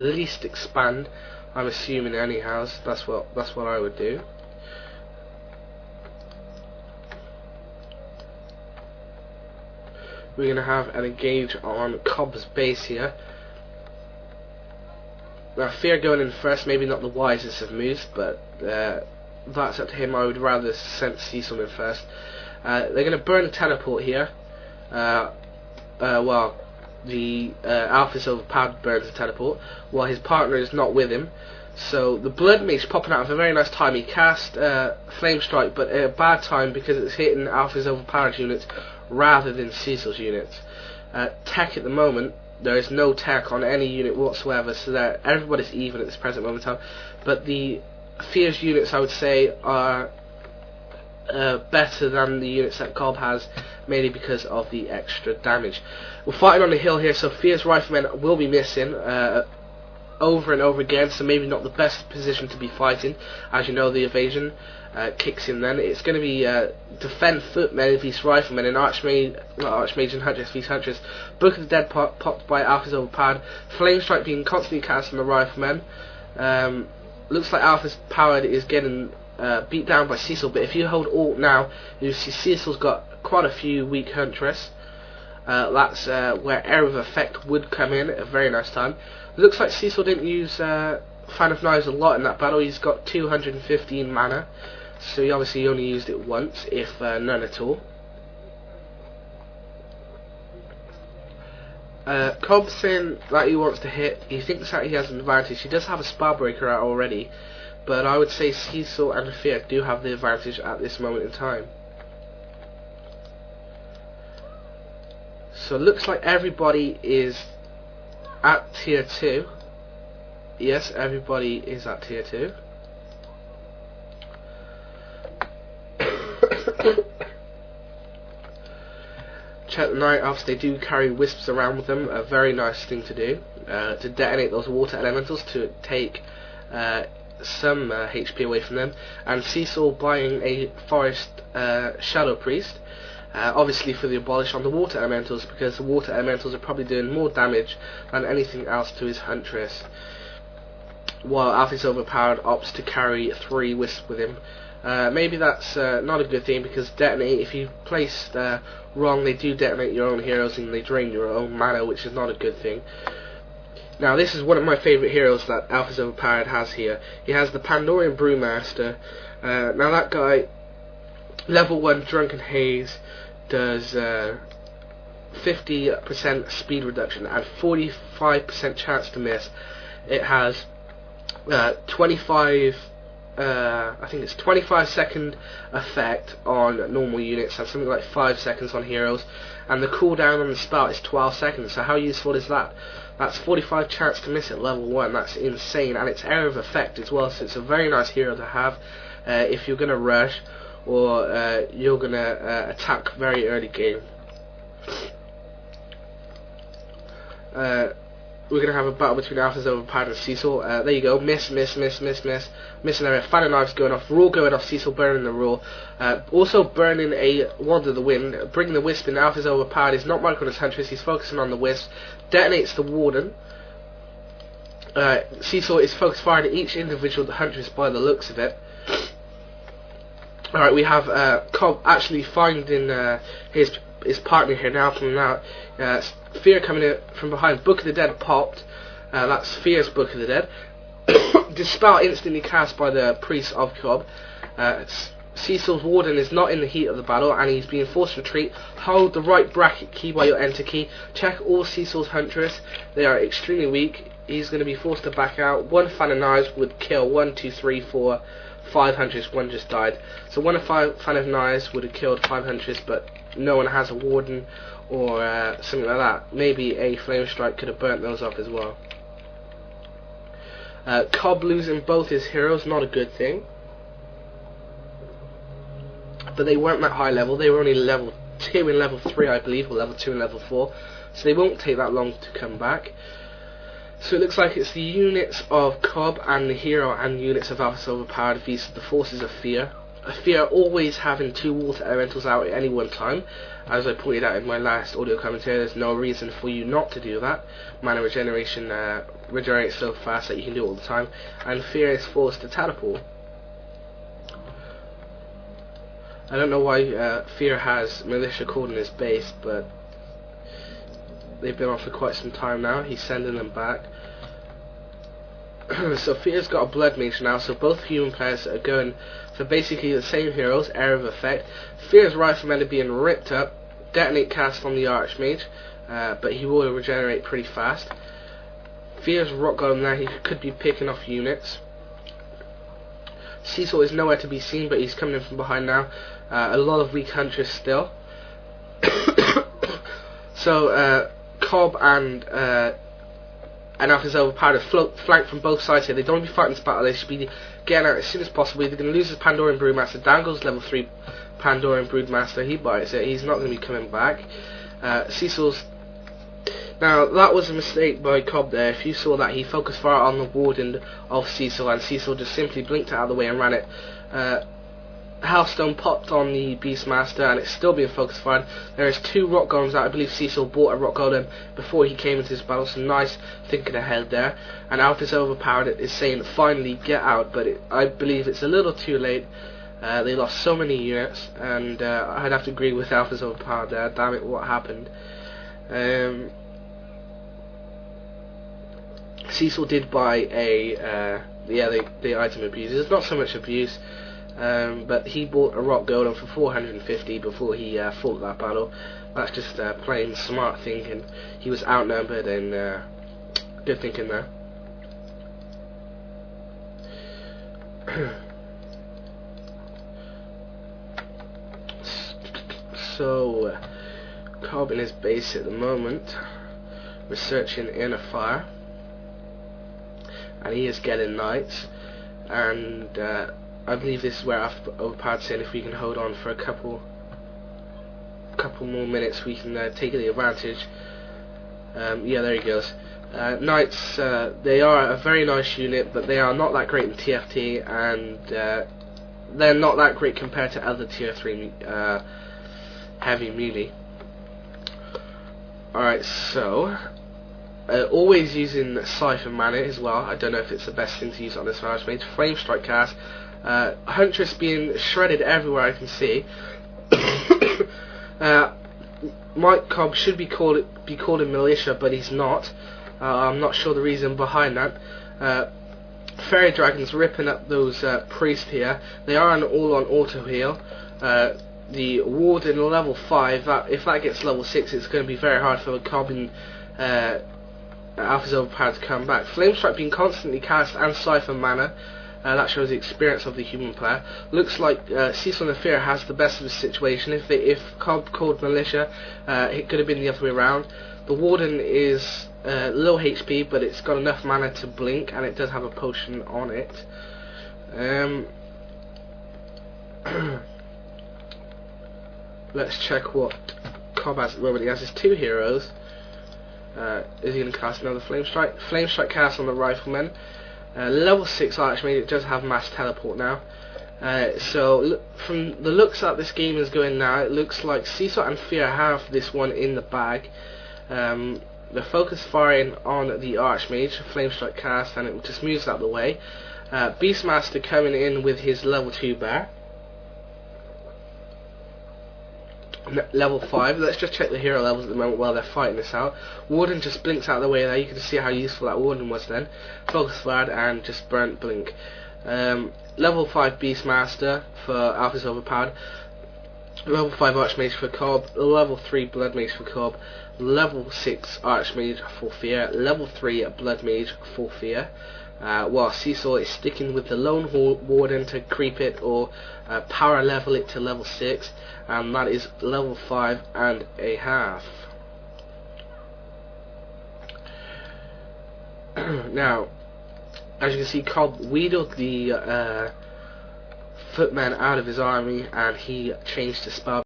at least expand. I'm assuming anyhow. So that's what I would do. We're gonna have an engage on Cobb's base here. Now Fear going in first, maybe not the wisest of moves, but that's up to him. I would rather send Cecil in first. They're gonna burn the teleport here. Well, the Alpha's overpowered, burns the teleport, while his partner is not with him. So the Blood Mage popping out at a very nice time. He cast Flame Strike, but at a bad time because it's hitting Alpha's overpowered units rather than Cecil's units. Tech at the moment, there is no tech on any unit whatsoever, so that everybody's even at this present moment in time. But the Fear's units, I would say, are better than the units that Cobb has, mainly because of the extra damage. We're fighting on the hill here, so Fear's riflemen will be missing over and over again, so maybe not the best position to be fighting. As you know, the evasion kicks in then. It's going to be defend footmen vs riflemen and archmage and huntress vs huntress. Book of the Dead popped by Alpha's overpowered. Flame Strike being constantly cast on the riflemen. Looks like Alpha's powered is getting beat down by Cecil, but if you hold Alt now, you see Cecil's got quite a few weak huntress. That's where Area of Effect would come in at a very nice time. Looks like Cecil didn't use Fan of Knives a lot in that battle. He's got 215 mana, so he obviously only used it once, if none at all. Cobb's saying that he wants to hit. He thinks that he has an advantage. He does have a Spellbreaker out already, but I would say Cecil and Fear do have the advantage at this moment in time. So it looks like everybody is at tier 2. Yes, everybody is at tier 2. Check the Night Elves, they do carry wisps around with them, a very nice thing to do, to detonate those water elementals, to take some HP away from them. And Cecil buying a Forest Shadow Priest, obviously for the abolish on the water elementals, because the water elementals are probably doing more damage than anything else to his huntress, while Alpha's overpowered opts to carry 3 wisps with him. Maybe that's not a good thing, because detonate, if you place wrong, they do detonate your own heroes and they drain your own mana, which is not a good thing. Now this is one of my favourite heroes that Alpha's overpowered has here. He has the Pandorian Brewmaster. Now that guy, level 1 Drunken Haze, does 50% speed reduction and 45% chance to miss. It has 25 I think it's 25-second effect on normal units and something like 5 seconds on heroes, and the cooldown on the spell is 12 seconds. So how useful is that? That's 45 chance to miss at level 1. That's insane, and it's Area of Effect as well, so it's a very nice hero to have if you're gonna rush or you're gonna attack very early game. We're going to have a battle between Alpha's overpowered and Cecil. There you go. Miss. Missing area. Fan of Knives going off. Raw going off. Cecil burning the Raw. Also burning a Wand of the Wind. Bringing the Wisp in. Alpha's overpowered. He's not microing his huntress. He's focusing on the Wisp. Detonates the Warden. Cecil is focused firing at each individual huntress by the looks of it. Alright, we have Cobb actually finding his partner here now, coming out. Fear coming in from behind. Book of the Dead popped. That's Fear's Book of the Dead. Dispel instantly cast by the priest of Cobb. Cecil's Warden is not in the heat of the battle and he's being forced to retreat. Hold the right bracket key by your enter key. Check all Cecil's huntress. They are extremely weak. He's going to be forced to back out. 1 Fan of Knives would kill 1, 2, 3, 4, 5 huntress. 1 just died. So 1 Fan of Knives would have killed 5 huntress, but no one has a Warden or something like that. Maybe a Flame Strike could have burnt those up as well. Cobb losing both his heroes, not a good thing. But they weren't that high level. They were only level 2 and level 3, I believe, or level 2 and level 4. So they won't take that long to come back. So it looks like it's the units of Cobb and the hero and units of Alpha's overpowered versus the forces of Fear. Fear always having 2 water elementals out at any one time. As I pointed out in my last audio commentary, there's no reason for you not to do that. Mana regeneration regenerates so fast that you can do it all the time, and Fear is forced to teleport. I don't know why Fear has Militia called in his base, but they've been on for quite some time now. He's sending them back. So Fear's got a Blood Mage now, so both human players are going for basically the same heroes, Area of Effect. Fear's Riflemen are being ripped up, Detonate cast on the Archmage, but he will regenerate pretty fast. Fear's Rock Golem now, he could be picking off units. Cecil is nowhere to be seen, but he's coming in from behind now. A lot of weak hunters still. So Cobb and Alpha's overpowered, flanked from both sides here. They don't want to be fighting this battle, they should be getting out as soon as possible. They're going to lose his Pandorian Broodmaster. Down goes level 3 Pandorian Broodmaster. He bites it, he's not going to be coming back. Cecil's... Now, that was a mistake by Cobb there. If you saw that, he focused fire on the Warden of Cecil, and Cecil just simply blinked out of the way and ran it. Healthstone popped on the Beastmaster, and it's still being focus fired. There is 2 Rock Golems out. I believe Cecil bought a Rock Golem before he came into this battle, so nice thinking ahead there. And Alpha's overpowered it, is saying finally get out, but I believe it's a little too late. They lost so many units, and I'd have to agree with Alpha's overpowered there. Damn it, what happened? Cecil did buy a the item abuse. It's not so much abuse. But he bought a Rock Golem for 450 before he fought that battle. That's just plain smart thinking. He was outnumbered, and good thinking there. So, Cobb in his base at the moment, researching Inner Fire, and he is getting knights, and I believe this is where I've overpowered saying if we can hold on for a couple more minutes, we can take the advantage. Yeah, there he goes. Knights, they are a very nice unit, but they are not that great in TFT, and they're not that great compared to other tier 3 heavy melee. Alright, so always using Siphon Mana as well. I don't know if it's the best thing to use on this Archmage. Flame Strike cast. Huntress being shredded everywhere I can see. Mike Cobb should be called in Militia, but he's not. I'm not sure the reason behind that. Fairy Dragons ripping up those priests here. They are all on auto heal. The Warden level 5. If that gets level 6, it's going to be very hard for Cobb and Alpha's overpowered to come back. Flame Strike being constantly cast and Siphon Mana. That shows the experience of the human player. Looks like Cecil and Fear has the best of the situation. If Cobb called Militia, it could have been the other way around. The Warden is low HP, but it's got enough mana to blink, and it does have a potion on it. Let's check what Cobb has at the moment. He has his 2 heroes. Is he going to cast another Flame Strike? Flame Strike cast on the Riflemen. Level 6 Archmage, it does have mass teleport now. So from the looks that this game is going now, it looks like Cecil and Fear have this one in the bag. The focus firing on the Archmage, Flame Strike cast, and it just moves out of the way. Beastmaster coming in with his level 2 bear. Level 5. Let's just check the hero levels at the moment while they're fighting this out. Warden just blinks out of the way there. You can see how useful that Warden was then. Focus fired and just burnt blink. Level 5 Beastmaster for Alpha's overpowered. Level 5 Archmage for Cobb. Level 3 Blood Mage for Cobb. Level 6 Archmage for Fear. Level 3 Blood Mage for Fear. While Cecil is sticking with the Lone Warden to creep it or power level it to level 6, and that is level 5 and a half. Now, as you can see, Cobb wheedled the footman out of his army, and he changed to spell